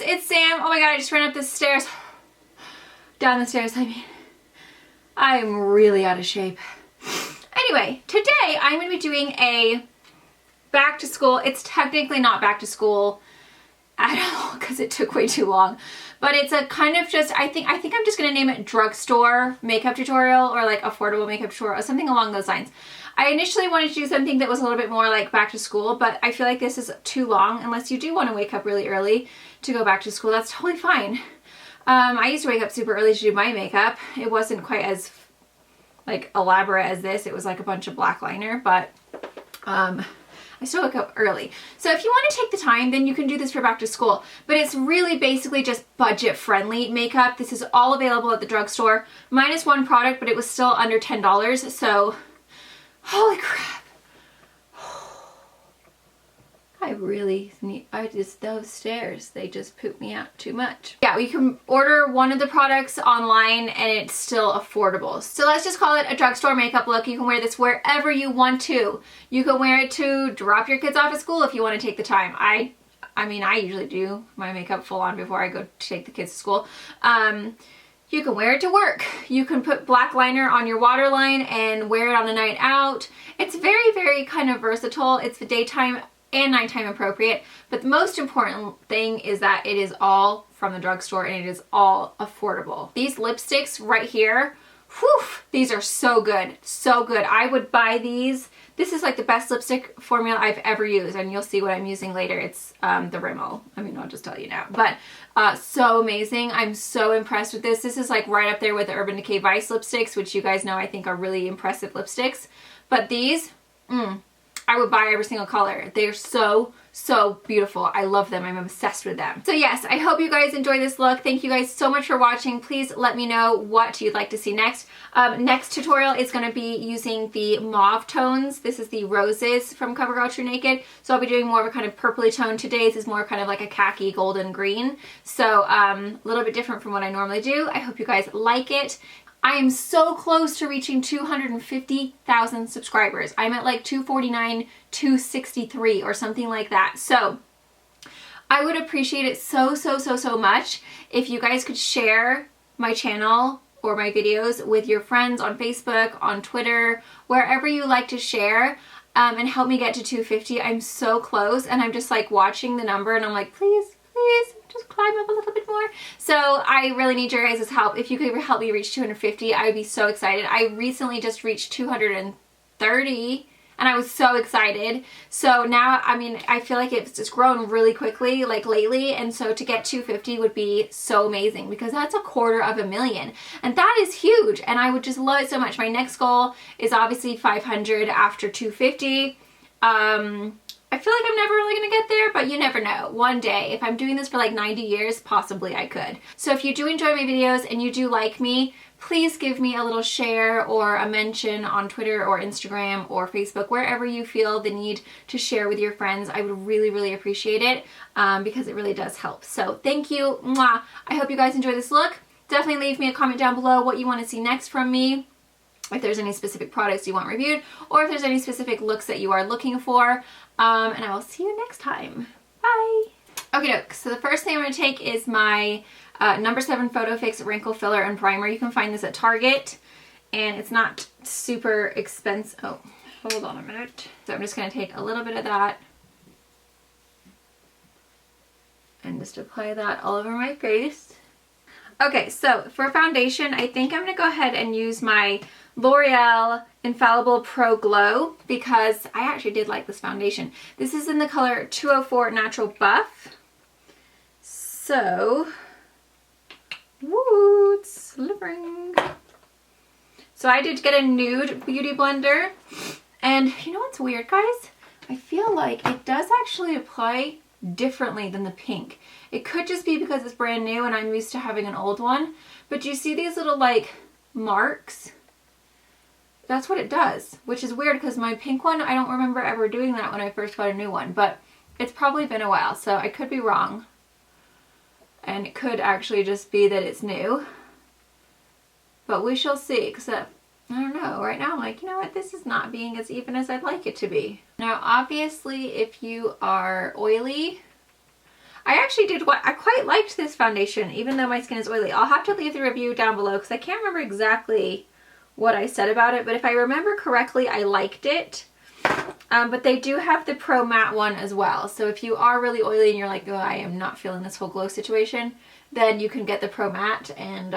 it's Sam. Oh my god, I just ran up the stairs. Down the stairs, I mean. I am really out of shape. Anyway, today I'm going to be doing a back to school. It's technically not back to school at all because it took way too long. But it's a kind of just, I think I'm just going to name it drugstore makeup tutorial or like affordable makeup tutorial or something along those lines. I initially wanted to do something that was a little bit more like back to school, but I feel like this is too long unless you do want to wake up really early to go back to school. That's totally fine. I used to wake up super early to do my makeup. It wasn't quite as like elaborate as this. It was like a bunch of black liner, but I still wake up early. So if you want to take the time, then you can do this for back to school. But it's really basically just budget friendly makeup. This is all available at the drugstore. Minus one product, but it was still under $10. So holy crap. I really need, those stairs, they just poop me out too much. Yeah, you can order one of the products online and it's still affordable. So let's just call it a drugstore makeup look. You can wear this wherever you want to. You can wear it to drop your kids off at school if you want to take the time. I mean, I usually do my makeup full on before I go to take the kids to school. You can wear it to work. You can put black liner on your waterline and wear it on a night out. It's very, very kind of versatile. It's the daytime and nighttime appropriate, but the most important thing is that it is all from the drugstore and it is all affordable. These lipsticks right here, whew, these are so good, so good. I would buy these. This is like the best lipstick formula I've ever used, and you'll see what I'm using later. It's the Rimmel. I mean, I'll just tell you now, but so amazing. I'm so impressed with this. This is like right up there with the Urban Decay Vice lipsticks, which you guys know I think are really impressive lipsticks, but these, I would buy every single color. They're so, so beautiful. I love them. I'm obsessed with them. So yes, I hope you guys enjoy this look. Thank you guys so much for watching. Please let me know what you'd like to see next. Next tutorial is going to be using the mauve tones. This is the roses from Covergirl TruNaked. So I'll be doing more of a kind of purpley tone. Today's is more kind of like a khaki golden green. So a little bit different from what I normally do. I hope you guys like it. I am so close to reaching 250,000 subscribers. I'm at like 249, 263 or something like that. So I would appreciate it so, so, so, so much if you guys could share my channel or my videos with your friends on Facebook, on Twitter, wherever you like to share, and help me get to 250. I'm so close, and I'm just like watching the number and I'm like, please, please, just climb up a little bit more. So I really need your guys' help. If you could help me reach 250, I would be so excited. I recently just reached 230 and I was so excited. So now, I mean, I feel like it's just grown really quickly, like lately. And so to get 250 would be so amazing because that's 250,000. And that is huge. And I would just love it so much. My next goal is obviously 500 after 250. I feel like I'm never really going to get there, but you never know. One day, if I'm doing this for like 90 years, possibly I could. So if you do enjoy my videos and you do like me, please give me a little share or a mention on Twitter or Instagram or Facebook, wherever you feel the need to share with your friends. I would really, really appreciate it because it really does help. So thank you. Mwah. I hope you guys enjoy this look. Definitely leave me a comment down below what you want to see next from me. If there's any specific products you want reviewed, or if there's any specific looks that you are looking for. And I will see you next time. Bye! Okay, so the first thing I'm going to take is my number 7 Photo Fix Wrinkle Filler and Primer. You can find this at Target, and it's not super expensive. Oh, hold on a minute. So I'm just going to take a little bit of that and just apply that all over my face. Okay, so for foundation, I think I'm going to go ahead and use my L'Oreal Infallible Pro Glow because I actually did like this foundation. This is in the color 204 Natural Buff. So, woo, it's slivering. So I did get a Nude Beauty Blender. And you know what's weird, guys? I feel like it does actually apply differently than the pink. It could just be because it's brand new and I'm used to having an old one. But do you see these little like marks? That's what it does, which is weird because my pink one, I don't remember ever doing that when I first got a new one, but it's probably been a while, so I could be wrong. And it could actually just be that it's new. But we shall see, because I don't know, right now I'm like, you know what, this is not being as even as I'd like it to be. Now obviously if you are oily, I actually did what I quite liked this foundation, even though my skin is oily. I'll have to leave the review down below because I can't remember exactly what I said about it, but if I remember correctly, I liked it. But they do have the Pro Matte one as well. So if you are really oily and you're like, oh, I am not feeling this whole glow situation, then you can get the Pro Matte, and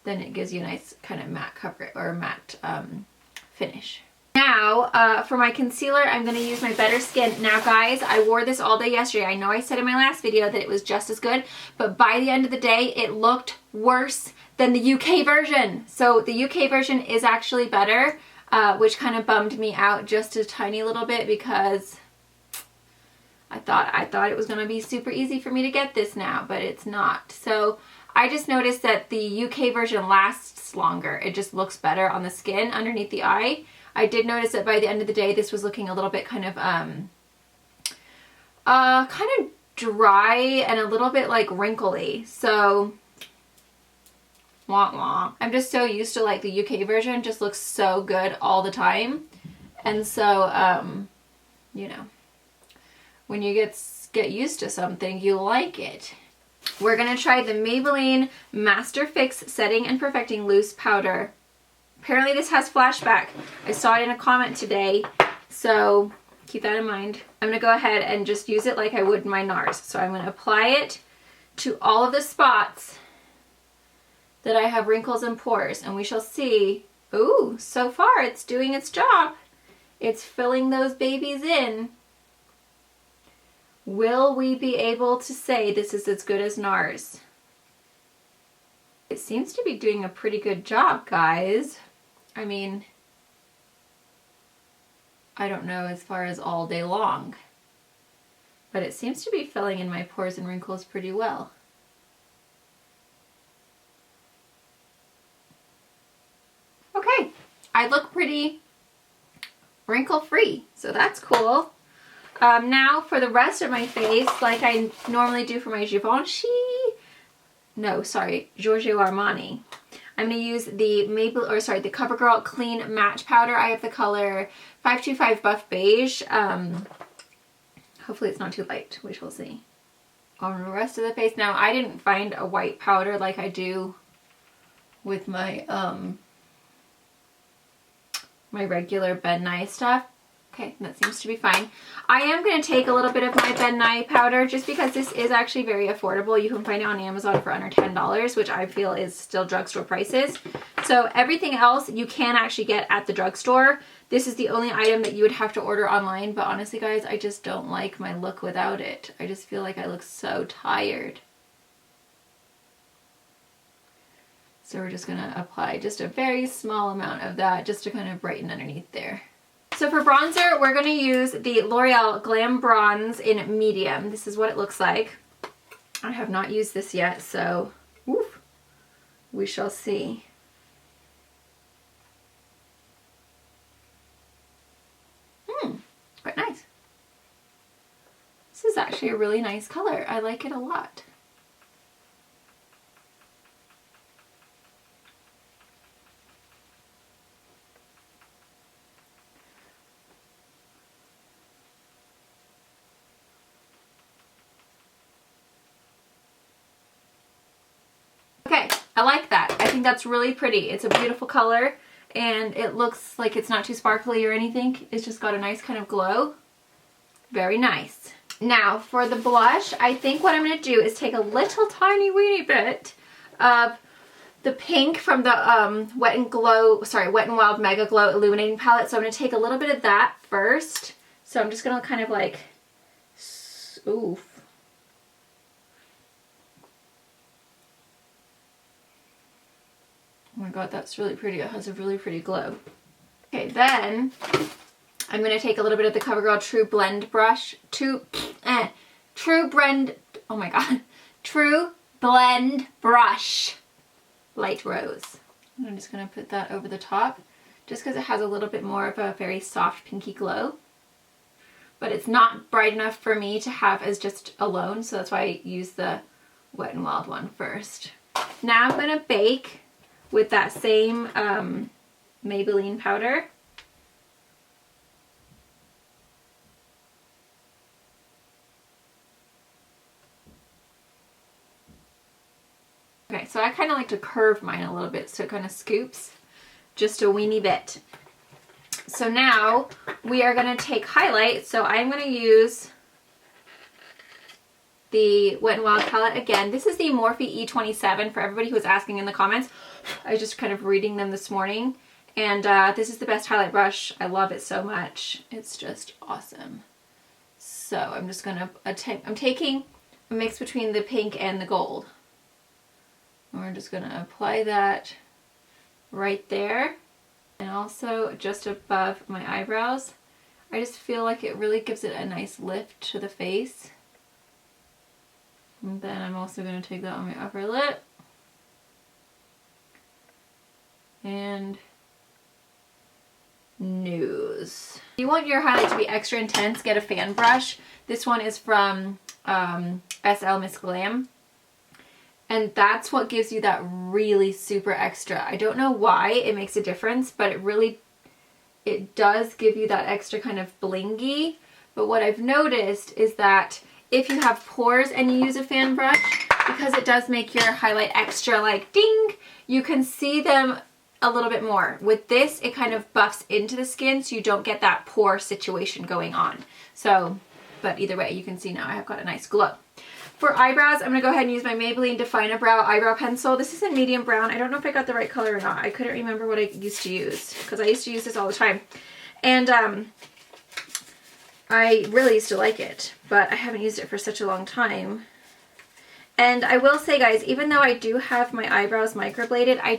then it gives you a nice kind of matte cover or matte finish. Now, for my concealer, I'm going to use my Better Skin. Now, guys, I wore this all day yesterday. I know I said in my last video that it was just as good, but by the end of the day, it looked worse than the UK version. So the UK version is actually better, which kind of bummed me out just a tiny little bit because I thought it was going to be super easy for me to get this now, but it's not. So I just noticed that the UK version lasts longer. It just looks better on the skin underneath the eye. I did notice that by the end of the day, this was looking a little bit kind of dry and a little bit like wrinkly. So, wah wah. I'm just so used to like the UK version, just looks so good all the time. And so, you know, when you get used to something, you like it. We're gonna try the Maybelline Master Fix Setting and Perfecting Loose Powder. Apparently this has flashback. I saw it in a comment today, so keep that in mind. I'm going to go ahead and just use it like I would my NARS. So I'm going to apply it to all of the spots that I have wrinkles and pores, and we shall see. Ooh, so far it's doing its job. It's filling those babies in. Will we be able to say this is as good as NARS? It seems to be doing a pretty good job, guys. I mean, I don't know as far as all day long, but it seems to be filling in my pores and wrinkles pretty well. Okay, I look pretty wrinkle-free, so that's cool. Now for the rest of my face, like I normally do for my Givenchy, Giorgio Armani. I'm going to use the the Covergirl Clean Match Powder. I have the color 525 Buff Beige. Hopefully it's not too light. We shall see. On the rest of the face. Now, I didn't find a white powder like I do with my my regular Ben Nye stuff. Okay, that seems to be fine. I am going to take a little bit of my Ben Nye powder just because this is actually very affordable. You can find it on Amazon for under $10, which I feel is still drugstore prices. So everything else you can actually get at the drugstore. This is the only item that you would have to order online, but honestly guys, I just don't like my look without it. I just feel like I look so tired. So we're just going to apply just a very small amount of that just to kind of brighten underneath there. So for bronzer, we're going to use the L'Oreal Glam Bronze in medium. This is what it looks like. I have not used this yet, so woof, we shall see. Quite nice. This is actually a really nice color. I like it a lot. Okay, I like that. I think that's really pretty. It's a beautiful color and it looks like it's not too sparkly or anything. It's just got a nice kind of glow. Very nice. Now for the blush, I think what I'm going to do is take a little tiny weeny bit of the pink from the Wet n Wild Mega Glow Illuminating Palette. So I'm going to take a little bit of that first. So I'm just going to kind of like, oof. Oh my god, that's really pretty. It has a really pretty glow. Okay, then I'm going to take a little bit of the CoverGirl True Blend brush. True Blend brush. Light Rose. And I'm just going to put that over the top just because it has a little bit more of a very soft pinky glow. But it's not bright enough for me to have as just alone, so that's why I use the Wet n Wild one first. Now I'm going to bake with that same Maybelline powder. Okay, so I kind of like to curve mine a little bit so it kind of scoops just a weeny bit. So now we are going to take highlight. So I'm going to use the Wet n Wild palette again. This is the Morphe E27 for everybody who was asking in the comments. I was just kind of reading them this morning. And this is the best highlight brush. I love it so much. It's just awesome. So I'm just going to, I'm taking a mix between the pink and the gold. And we're just going to apply that right there. And also just above my eyebrows. I just feel like it really gives it a nice lift to the face. And then I'm also going to take that on my upper lip. And nose. If you want your highlight to be extra intense, get a fan brush. This one is from SL Miss Glam. And that's what gives you that really super extra. I don't know why it makes a difference, but it does give you that extra kind of blingy. But what I've noticed is that if you have pores and you use a fan brush, because it does make your highlight extra like ding, you can see them a little bit more. With this, it kind of buffs into the skin so you don't get that pore situation going on. So, but either way, you can see now I have got a nice glow. For eyebrows, I'm going to go ahead and use my Maybelline Define-A-Brow eyebrow pencil. This is in medium brown. I don't know if I got the right color or not. I couldn't remember what I used to use because I used to use this all the time. And I really used to like it, but I haven't used it for such a long time. And I will say, guys, even though I do have my eyebrows microbladed, I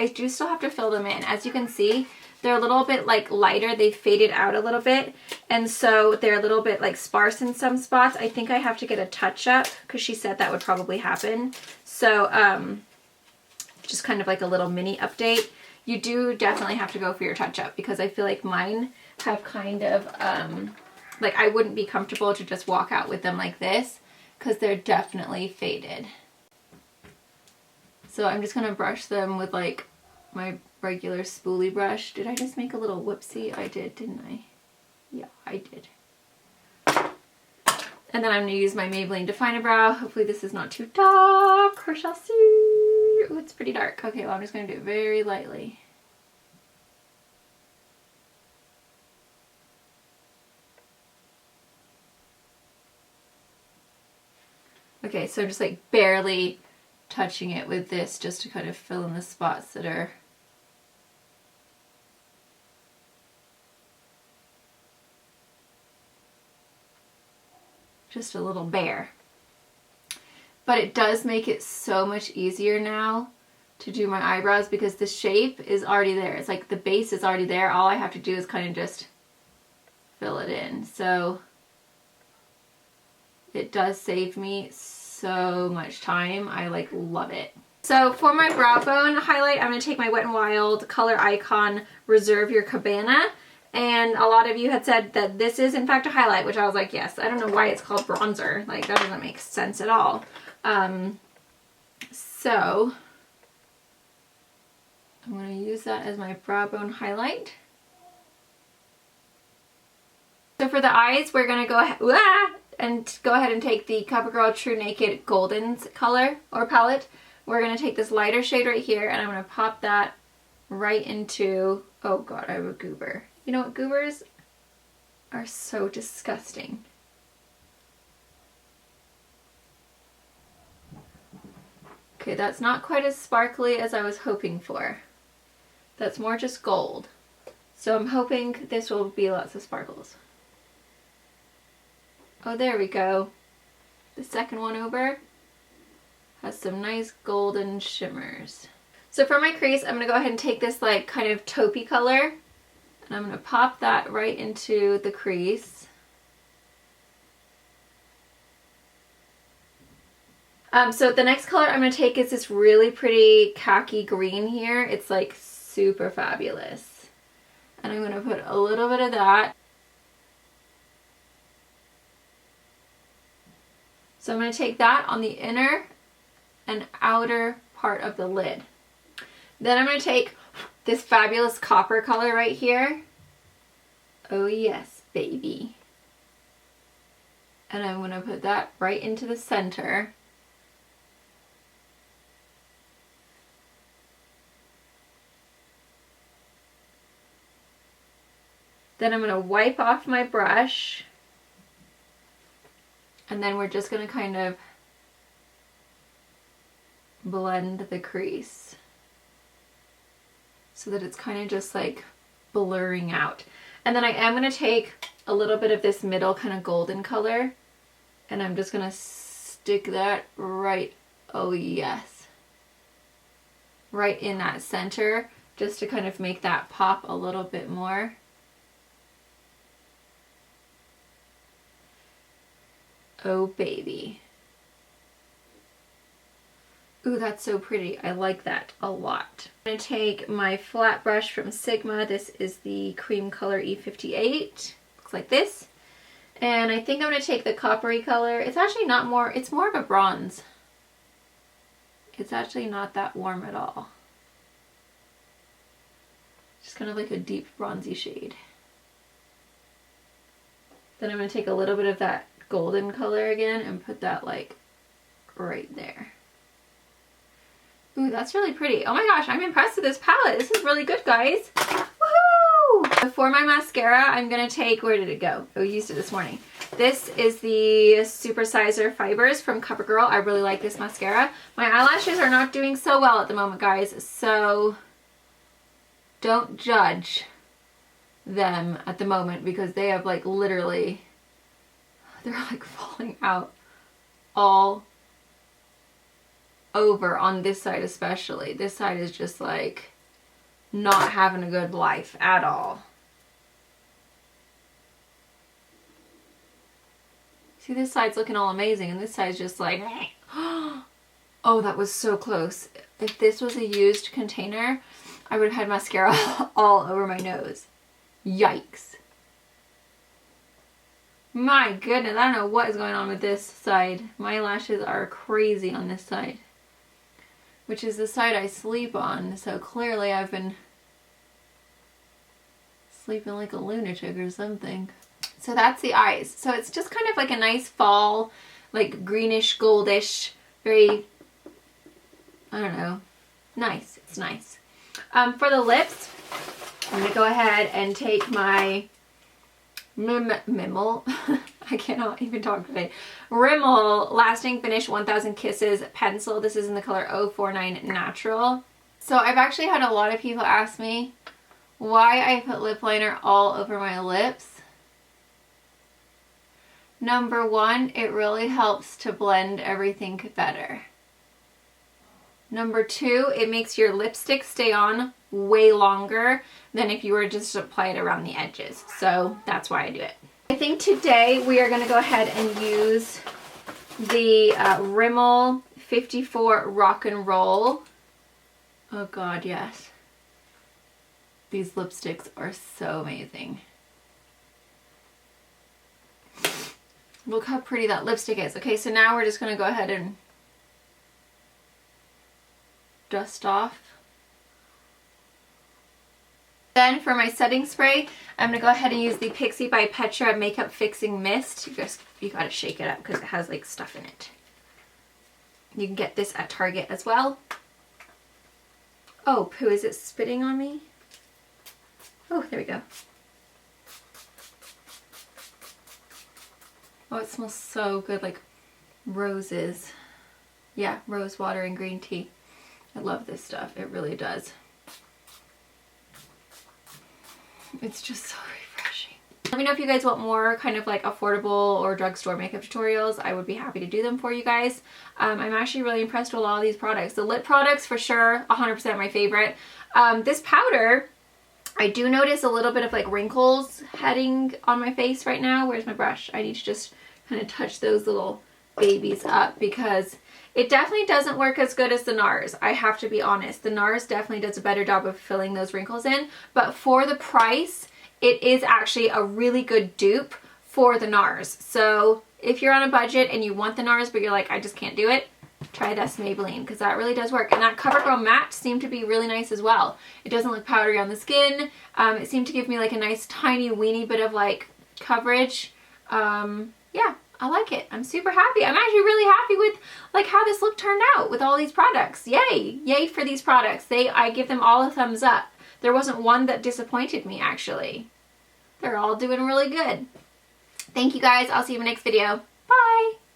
do still have to fill them in. As you can see, they're a little bit like lighter. They faded out a little bit. And so they're a little bit like sparse in some spots. I think I have to get a touch up because she said that would probably happen. So just kind of like a little mini update. You do definitely have to go for your touch up because I feel like mine have kind of, like I wouldn't be comfortable to just walk out with them like this because they're definitely faded. So I'm just going to brush them with like my regular spoolie brush. Did I just make a little whoopsie? I did, didn't I? Yeah, I did. And then I'm going to use my Maybelline Define-A-Brow. Hopefully this is not too dark. We shall see. Ooh, it's pretty dark. Okay, well I'm just going to do it very lightly. Okay, so I'm just like barely touching it with this just to kind of fill in the spots that are just a little bare. But it does make it so much easier now to do my eyebrows because the shape is already there. It's like the base is already there. All I have to do is kind of just fill it in. So it does save me so much time. I like love it. So for my brow bone highlight, I'm going to take my Wet n Wild Color Icon Reserve Your Cabana. And a lot of you had said that this is in fact a highlight, which I was like, yes. I don't know why it's called bronzer. Like that doesn't make sense at all. So I'm going to use that as my brow bone highlight. So for the eyes, we're going to go ahead and take the Covergirl TruNaked Golden's color or palette. We're going to take this lighter shade right here and I'm going to pop that right into, oh god, I have a goober. You know what, goobers are so disgusting. Okay, that's not quite as sparkly as I was hoping for. That's more just gold. So I'm hoping this will be lots of sparkles. Oh, there we go. The second one over has some nice golden shimmers. So for my crease, I'm going to go ahead and take this like kind of taupey color and I'm going to pop that right into the crease. So the next color I'm going to take is this really pretty khaki green here. It's like super fabulous. And I'm going to put a little bit of that. So I'm going to take that on the inner and outer part of the lid. Then I'm going to take this fabulous copper color right here. Oh yes, baby. And I'm going to put that right into the center. Then I'm going to wipe off my brush. And then we're just going to kind of blend the crease so that it's kind of just like blurring out. And then I am going to take a little bit of this middle kind of golden color, and I'm just going to stick that right, oh yes, right in that center, just to kind of make that pop a little bit more. Oh baby. Ooh, that's so pretty. I like that a lot. I'm going to take my flat brush from Sigma. This is the cream color E58. Looks like this. And I think I'm going to take the coppery color. It's actually not more, it's more of a bronze. It's actually not that warm at all. Just kind of like a deep bronzy shade. Then I'm going to take a little bit of that golden color again and put that like right there. Ooh, that's really pretty. Oh my gosh, I'm impressed with this palette. This is really good, guys. Woohoo! For my mascara, I'm going to take, where did it go? Oh, I used it this morning. This is the Supersizer Fibers from Covergirl. I really like this mascara. My eyelashes are not doing so well at the moment, guys, so don't judge them at the moment because they have like literally, they're like falling out all over on this side especially. This side is just like not having a good life at all. See, this side's looking all amazing and this side's just like, oh, that was so close. If this was a used container, I would have had mascara all over my nose. Yikes. My goodness, I don't know what is going on with this side. My lashes are crazy on this side, which is the side I sleep on, so clearly I've been sleeping like a lunatic or something. So that's the eyes. So it's just kind of like a nice fall, like greenish, goldish, very, I don't know, nice. It's nice. For the lips, I'm going to go ahead and take my Rimmel, I cannot even talk today, Rimmel Lasting Finish 1000 Kisses pencil. This is in the color 049 Natural. So I've actually had a lot of people ask me why I put lip liner all over my lips. Number one, it really helps to blend everything better. Number two, it makes your lipstick stay on way longer than if you were just to apply it around the edges. So that's why I do it. I think today we are going to go ahead and use the Rimmel 54 Rock and Roll. Oh god, yes. These lipsticks are so amazing. Look how pretty that lipstick is. Okay, so now we're just going to go ahead and dust off. Then for my setting spray, I'm going to go ahead and use the Pixi by Petra Makeup Fixing Mist. You gotta shake it up because it has like stuff in it. You can get this at Target as well. Oh, poo, is it spitting on me? Oh, there we go. Oh, it smells so good, like roses. Yeah, rose water and green tea. I love this stuff. It really does. It's just so refreshing. Let me know if you guys want more kind of like affordable or drugstore makeup tutorials. I would be happy to do them for you guys. I'm actually really impressed with a lot of these products. The lip products for sure, 100% my favorite. This powder, I do notice a little bit of like wrinkles heading on my face right now. Where's my brush? I need to just kind of touch those little babies up because it definitely doesn't work as good as the NARS. I have to be honest. The NARS definitely does a better job of filling those wrinkles in, but for the price, it is actually a really good dupe for the NARS. So if you're on a budget and you want the NARS, but you're like, I just can't do it, try this Maybelline because that really does work. And that CoverGirl matte seemed to be really nice as well. It doesn't look powdery on the skin. It seemed to give me like a nice tiny weeny bit of like coverage. Yeah, I like it. I'm super happy. I'm actually really happy with like how this look turned out with all these products. Yay! Yay for these products. I give them all a thumbs up. There wasn't one that disappointed me actually. They're all doing really good. Thank you guys. I'll see you in the next video.